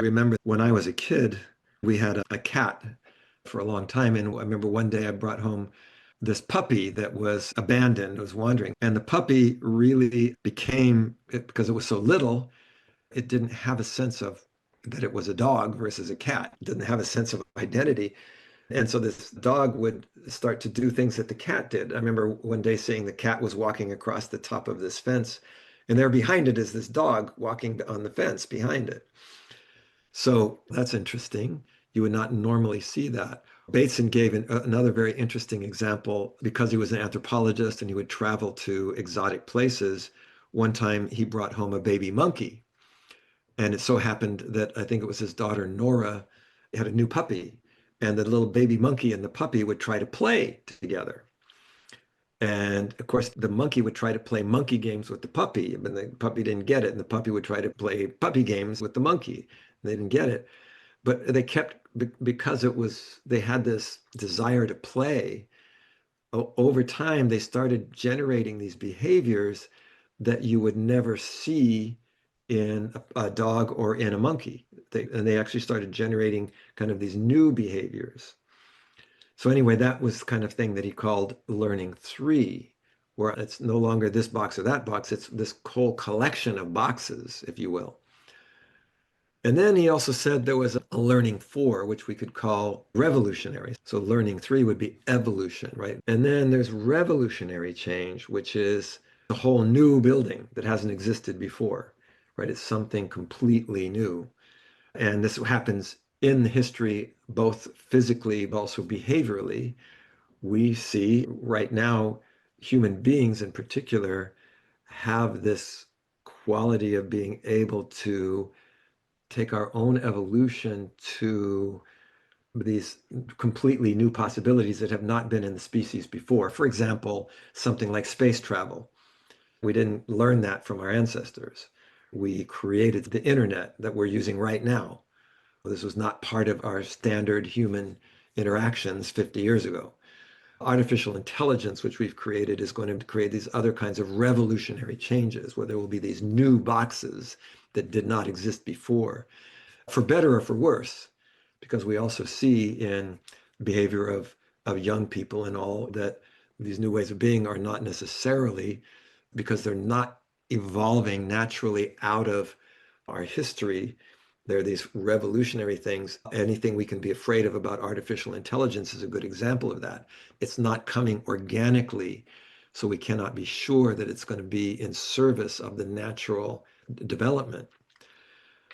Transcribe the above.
I remember when I was a kid, we had a cat for a long time. And I remember one day I brought home this puppy that was abandoned, was wandering. And the puppy really became, because it was so little, it didn't have a sense of that it was a dog versus a cat. It didn't have a sense of identity. And so this dog would start to do things that the cat did. I remember one day seeing the cat was walking across the top of this fence, and there behind it is this dog walking on the fence behind it. So that's interesting. You would not normally see that. Bateson gave another very interesting example because he was an anthropologist and he would travel to exotic places. One time he brought home a baby monkey, and it so happened that I think it was his daughter Nora had a new puppy, and the little baby monkey and the puppy would try to play together. And of course, the monkey would try to play monkey games with the puppy, and the puppy didn't get it. And the puppy would try to play puppy games with the monkey. They didn't get it. But they kept, because it was, they had this desire to play. Over time, they started generating these behaviors that you would never see in a dog or in a monkey. And they actually started generating kind of these new behaviors. So anyway, that was the kind of thing that he called learning three, where it's no longer this box or that box, it's this whole collection of boxes, if you will. And then he also said there was a learning four, which we could call revolutionary. So learning three would be evolution, right? And then there's revolutionary change, which is a whole new building that hasn't existed before, right? It's something completely new. And this happens in history, both physically, but also behaviorally. We see right now, human beings in particular have this quality of being able to take our own evolution to these completely new possibilities that have not been in the species before. For example, something like space travel. We didn't learn that from our ancestors. We created the internet that we're using right now. This was not part of our standard human interactions 50 years ago. Artificial intelligence, which we've created, is going to create these other kinds of revolutionary changes where there will be these new boxes that did not exist before, for better or for worse, because we also see in behavior of young people and all that these new ways of being are not necessarily, because they're not evolving naturally out of our history. There are these revolutionary things. Anything we can be afraid of about artificial intelligence is a good example of that. It's not coming organically, so we cannot be sure that it's going to be in service of the natural development.